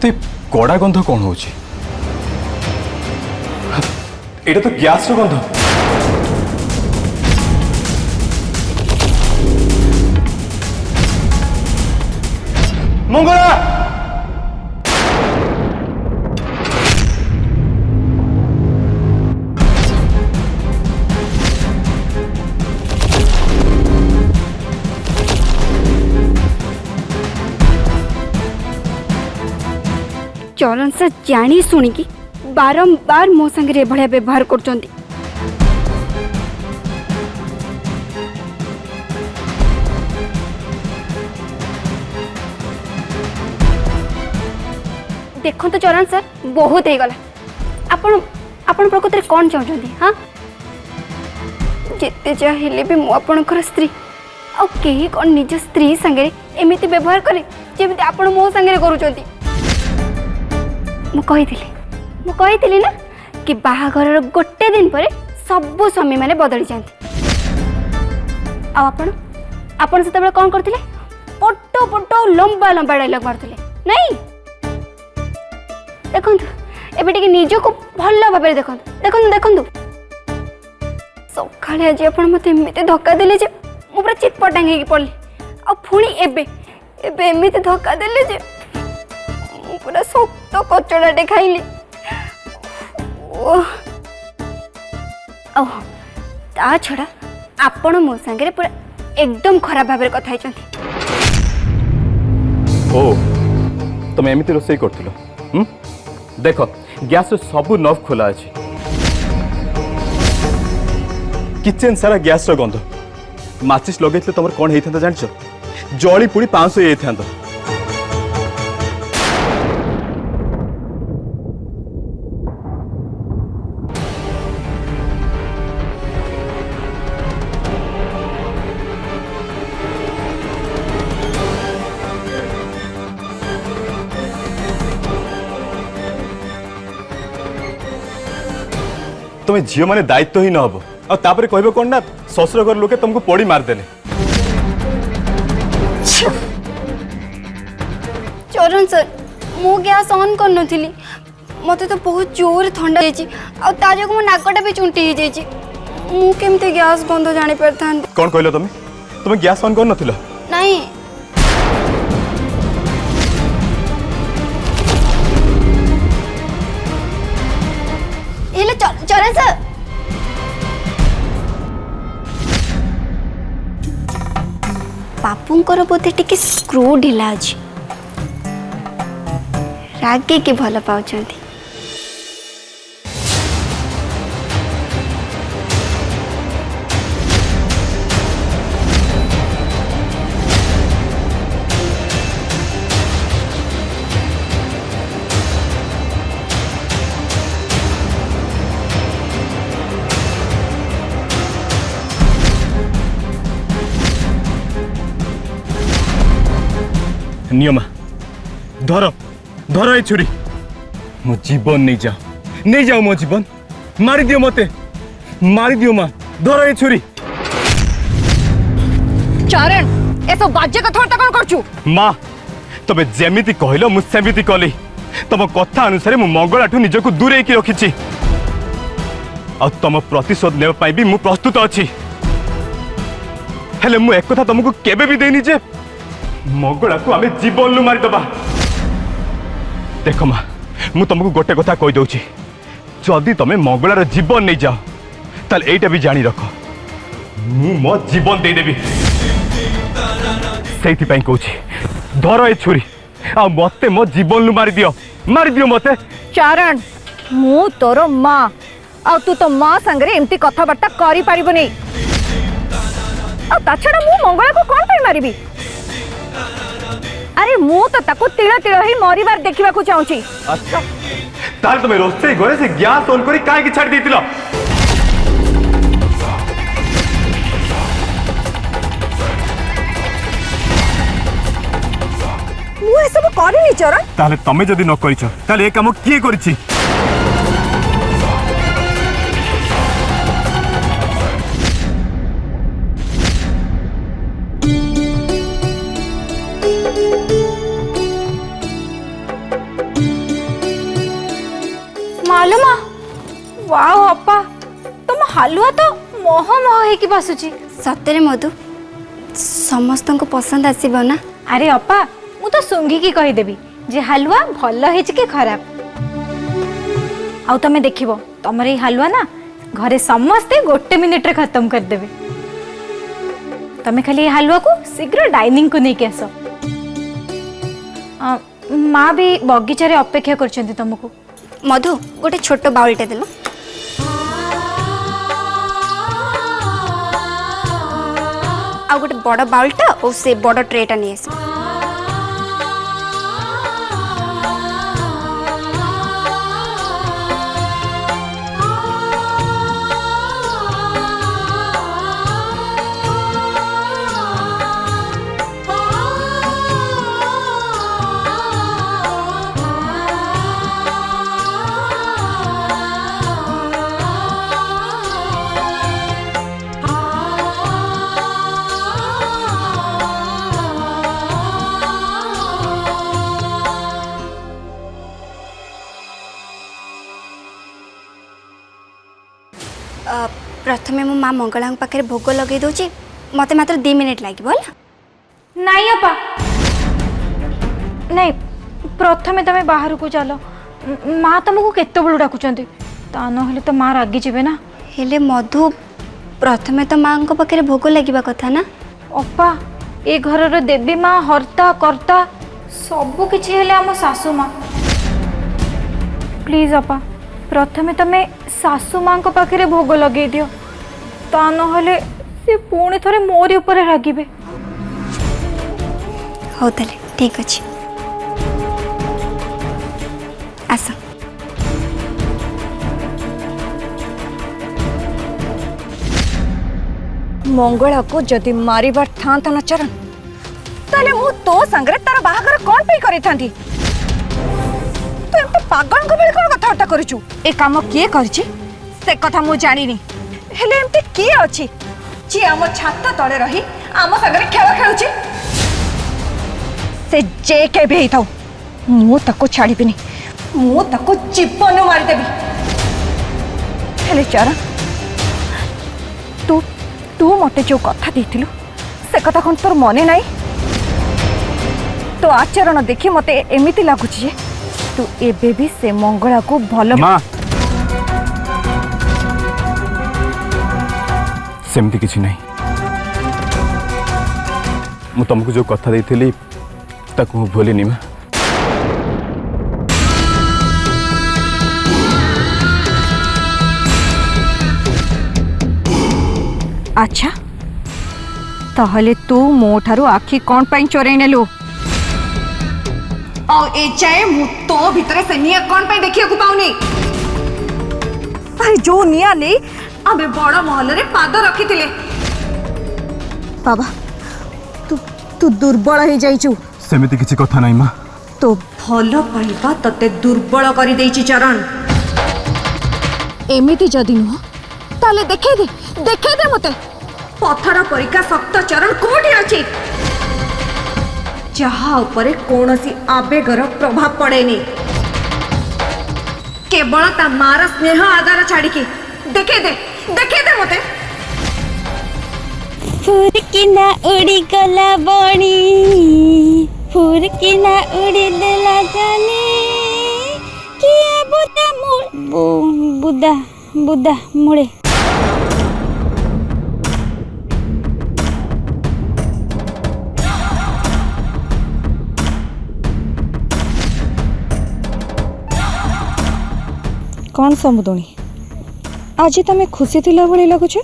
किंतु कड़ा गंध कौन हो एटा तो गैस रो गंध। मंगला चरण से जानी शुणिकी बारंबार मो संगे भाया व्यवहार कर देखो तो चरण सर बहुत हो गला आपण आपण प्रकृति कौन चाहते हाँ जिते चाहे भी मु आपणकर स्त्री आई कौन निज स्त्री संगे एमती व्यवहार करे जमी आपण मो संगे करूँ मुझे ना कि बाहाघर गोटे दिन पर सब स्वामी मैंने बदली जाती आपण से कौन करते पटो पटो लंबा लंबा डायलॉग मारते नहीं देखु एबे निज को भल भाव देखु देखु देखु सकाଳେ आज आप मत एमती धक्का देले जे मु पूरा चितपटांग हो पड़ली आ पुणी एबे एबे एमती धक्का देले जे मु पूरा शक्त कचड़ाटे खाइली ता छड़ा आपण मो संगे पूरा एकदम खराब भाव कथा ओ तुम एमती रोसई करथिलो देख गैस सब नफ खोला अछि किचन सारा गैस रो गंध माचिस लगेइतले तुम कौन होता जानछ जली पुड़ी 500 होता तुम्हें झील मैंने दायित्व ही न हम और तापर कहबे कौन ना ससुर घर लोके तुमको पोड़ी मारदेले। चरण सर मु गैस ऑन कर नथिली मते तो बहुत जोर ठंडा जाइछि आ ता जको मो नाकटा भी चुंटी हो जाइछि मु केमते गैस गंध जानि परथान। कौन कहलो तुम्हें गैस ऑन कर नथिलो नहीं हेले चरण सर बापूंकर बोधे टिके स्क्रू ढिला अछि रागे के भल पाउछंती नियमा धर धर ए छुरी मो जीवन नहीं जाओ मो जीवन मारी दियो मते मारी दियो मां धर ए छुरी। चरण एसो बाज्य कथा कौन करछु मां तबे जेमिति कहलो मु सेमिति कली तम कथा अनुसार मु मंगलाठू निजको दूरे की रखिछि आ तम प्रतिशोध लेबा पई भी मु प्रस्तुत अछि हेले मु एक कथा तुमको केबे भी देनी जे मंगला को आमे जीवन लु मारी दबा। देख माँ मु तुमको गोटे कथा कही दउछि जदि तमे मंगलार जीवन नहीं जाओ ताल एटा भी जानी रख मु मो जीवन दे देबी सेति पई कहूछि धर ए छुरी आ मते मो जीवन लु मारी दियो मते। चरण मु तोर माँ आ तू तो माँ संगे एमती कथबार्ता करि पारिबो नै आ ता छडा मु मंगला को कोन पे मारिबी अरे मु तो ताको तिळ तिळ ही मरिबार देखिबा को चाहूची। अच्छा ताल तुम रोस्ते घरे से गैस ऑन करी काहे की छाड़ देतिलो मु ए सब करिनी चरण ताले तमे जदी न करिछ ताले ए काम किए करिछि वाओ अपा तुम हालुआ तो मोह मोह ହେଇକି बसुची। सतरे मधु समस्त को पसंद आसीबो ना। अरे अपा मु तो सुंगी की कही देबी जे हलवा भल हेछि कि खराब। आउ तमे देखिबो तमरे ई हलवा ना घरे समस्ते गोटे मिनिट रे खत्म कर देबे। तमे खाली ई हलवा को शीघ्र डाइनिंग को नेके आसो। माँ भी बगीचा रे अपेक्षा करछन्ती तुमको। मधु गोटे छोट बाउलटे देलो। आ गोटे बड़ बाउलटा और से बड़ ट्रेटा नहीं आस। प्रथमे मो माँ मंगला पाखे भोग लगे दूची मत मात्र 2 मिनिट लगे नहीं अपा नहीं प्रथमे तमे बाहर को चलो। माँ तुमको केते बळु डाकुचंती ता न हेले तो माँ रागी जिवे ना। हेले मधु प्रथमे तो माँ पाखे भोग लगे कथा ना। अपा ए घर देवी माँ हर्ता कर्ता सबु किछि हेले आम सासू माँ। प्लीज अपा प्रथमे तमे सासू माँ को पाखे भोग लगे दियो ता न हेले से पुणी थरे मोरी ऊपर रागिबे। हो ताले ठीक अछि आस। मंगला को जदि मारिबार था न चरण ताले मु तो संगरे तार बाहागर कोन पे करि थांती। तू एमते पागल को बेल कोन कथा हटा करूछु। ए काम किए करछि से कथा मु जानिनी हेले एमते किए अछि जे आम छात तळे रही आम संगरे खेल खेलुछि। से जे के भी थाउ मु ताको छाड़ीबिनी मु ताको जीवन मारि देबी। हेले चरण तू तू मते जो कथा देथिलु से कथा कोन तोर मने नाही। तो आचरण देखि मते एमिति लागुछि जे तू एबे भी से मंगला को भलो माँ सेमती किछि नहीं। मु तुमको जो कथा देथिली ताकू भूलिनी माँ। अच्छा ताहले तू मो ठारू आखि कोन पई चोरई नेलु आ ए चाहे मु तो भीतर से निया कोन पई देखिया को पाउनी। अरे जो निया ने अबे बड़ महल रे पाद रखितिले। बाबा तू तू दुर्बल हे जाइछु। सेमिति किछि कथा नहीं माँ। तो भलो पाइबा तते दुर्बल करि देइछि चरण। एमिति जदि नुह ताले देखे दे मते पत्थर परिका शक्त चरण कोठी अछि जहा ऊपर कोनोसी आवेगर प्रभाव पड़ेनी। केवल ता मार स्नेह आधार छाड़ी के देखे दे मते। फुरकिना उड़ी गला बणी फुरकिना उड़ी देला जानी किया बुदा मुड़े। कौन समुदणी आज तमे खुशी थिला भली लगुछ।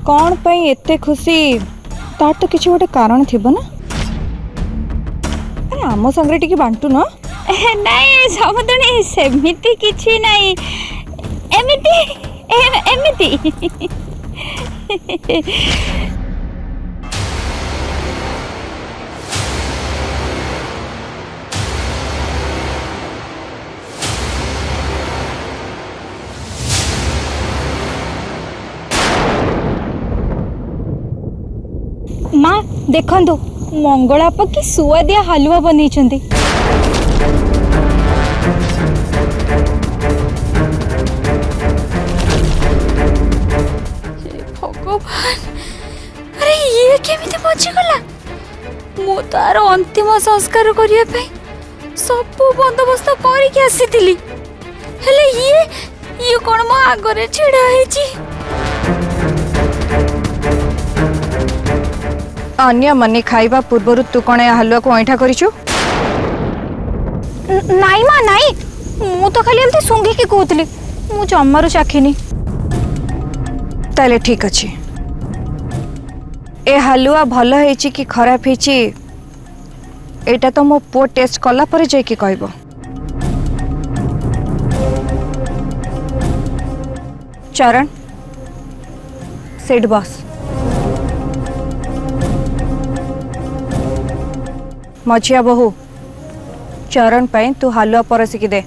कौन पई एते खुशी तार तो किछि गोटे कारण थिबो ना। अरे आम संगरे टिके बांटू ना। नहीं समुदणी सेमिति किछि नहीं एमिति माँ देखो मंगला पकी सुआदिया हलवा बनई। ये केमिति बचिगला मु तार अंतिम संस्कार करिया पे सब बंदोबस्त करके आसीतिली हेले ये कोन मो आगरे छिड़ा हेची अन्य मने खाइबा पूर्वरु तू कोणे हलुआ को ऐठा करिछु नाई मा नाई मु तो खाली एमती सुंगी के कहतली मु जम्मारु चाखिनी ताले ठीक अछि ए हलुआ भल हेची कि खराब हेची एटा तो मो पो टेस्ट कला पर जाय कि कहबो चरण सेठ बॉस मझिया बहु चरण पे तू हलुआ परसिकी दे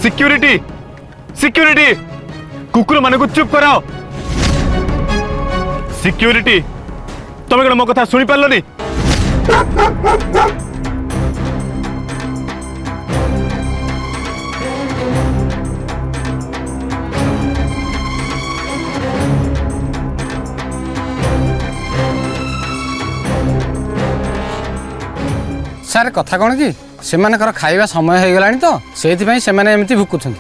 सिक्योरिटी सिक्योरिटी कुकुर माने को चुप कराओ सिक्योरिटी तुम कौन मो कथा सुनी पार्लनी सारे कथा कौन कि से खाइबा समय हो गलानी तो से माने एमती भुकुछन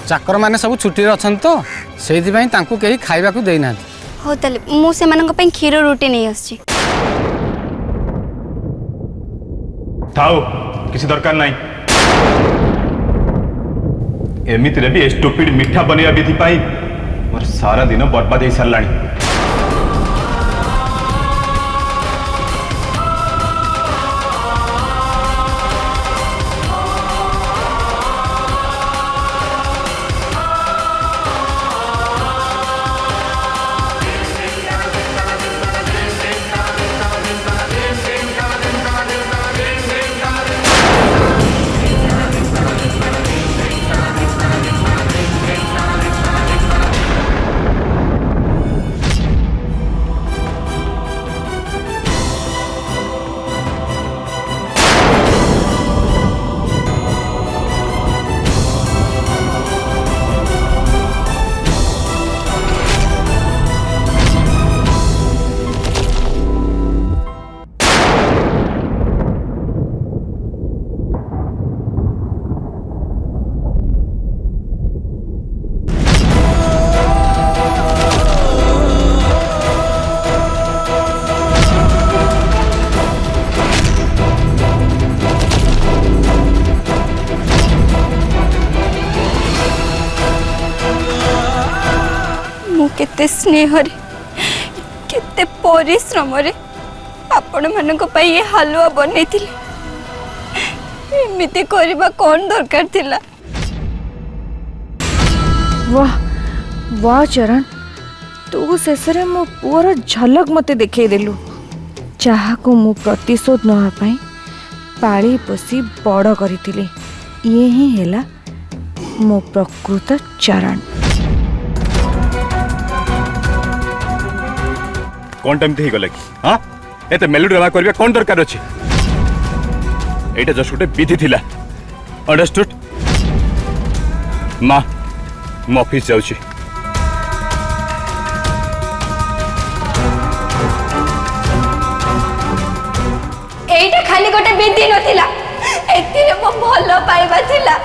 चाकर माने सब छुट्टी अछन तो से तांकू केही खाइबा को देई ना हो तले मु से मानन को पे खीर रोटी नहीं आछी थाओ किसी दरकार नहीं एमिति रे भी स्टूपिड मिठा बनिया विधि पाई मोर सारा दिन बर्बाद हो सारलानी केते स्नेह रे केते परिश्रम रे आपण मानक पई ये हलवा बनेथिले एमिति करबा कोन दरकार थिला वाह वाह चरण तू शेषरे मो पुअर झलक मते देखै देलु चाहा को मु प्रतिशोध नहा पाई पाली पोसी बड़ करितिले ये ही हेला मो प्रकृत चरण कौन टाइम थी गला कि हां एते मेलो ड्रामा करबे कोन दरकार अछि एटा जस्ट गोटे विधि थिला अंडरस्टूड मां मो ऑफिस जाउछि गोटे विधि नथिला एतिरे मो भल पाइबा थिला।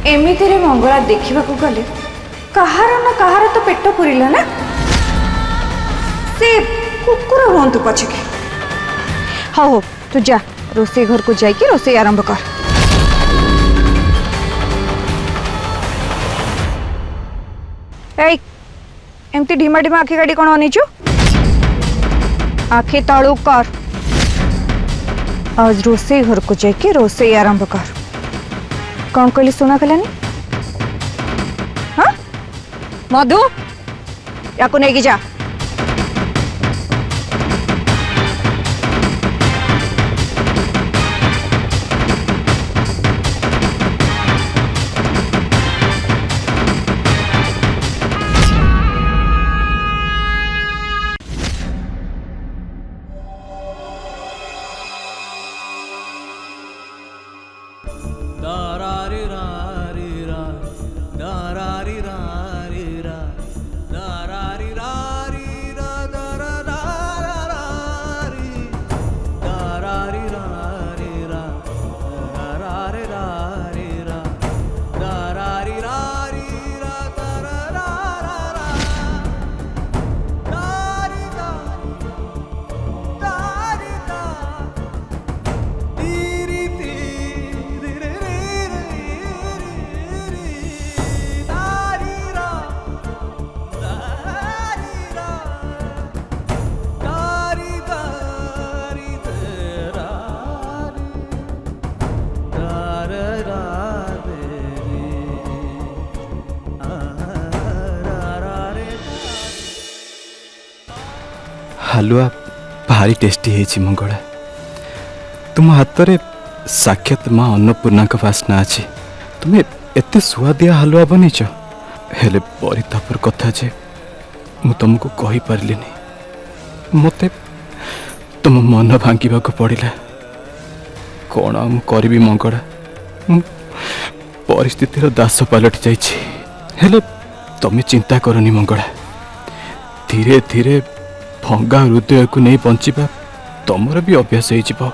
एमितिरे मंगला देखा गले कहार ना कहार तो पेट पुरिला ना से कुकुर हूँ पछके। हाँ हो तू जा रोसे घर को जाइए रोसे आरंभ कर। एमती ढीमा ढीमा आखि गाड़ी कौन अनिचु आखि तलू कर। आज रोसे घर को जाइए रोसे आरंभ कर। कौन कहली सुना कलानी? हाँ मधु या नहीं जा। हलुआ भारी टेस्टी है मंगला। तुम हाथ में साक्षात माँ अन्नपूर्णा का वासना अच्छे। तुम्हें एत सुआदिया हलुआ बनईच हेले परितापर कथा जे मु तुमको कही पारिलिनी। मते तुम मन भांगा पड़ा कौन आ करी मंगला। परिस्थितिर दास पलटि जाइछि। हेले तुम चिंता करनी मंगला। धीरे धीरे भंगा हृदय को नहीं बंचिबा तुमर भी अभ्यास हो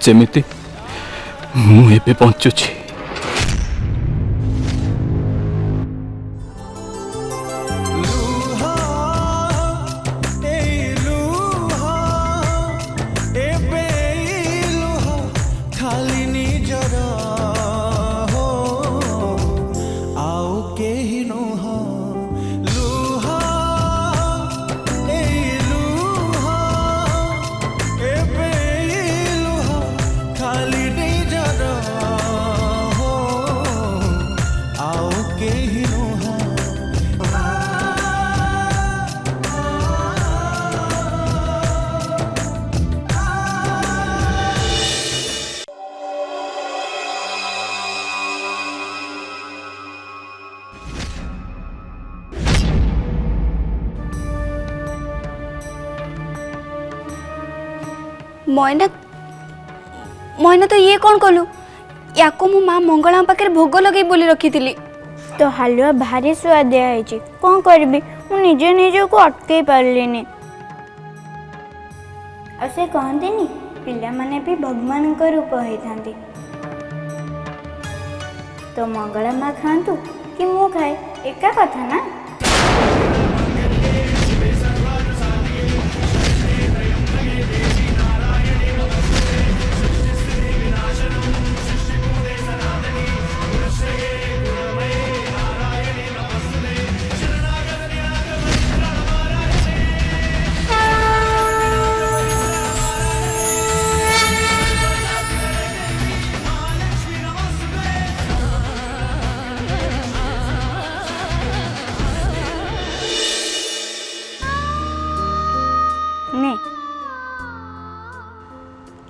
जमिति मु एबे बंचुछि। मैना मैना तो ये कौन कलु या मो माँ मंगला पाखे भोग लगे बोली रखी थी। तो हलुआ भारी स्वादिया है कौन करी मुझे निज को अटकई पार्लिनी। और से कहते पिला माने भी भगवान का रूप होता। तो मंगला माँ खातु कि मु खाए एका कथा ना।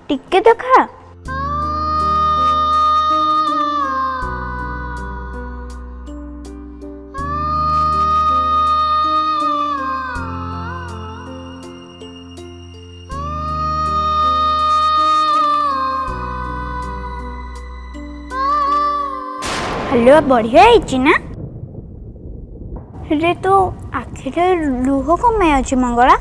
टिके तो खा। हालुआ बढ़िया है ना। रे तो आखिरे लुह कमाई अच्छी मंगला।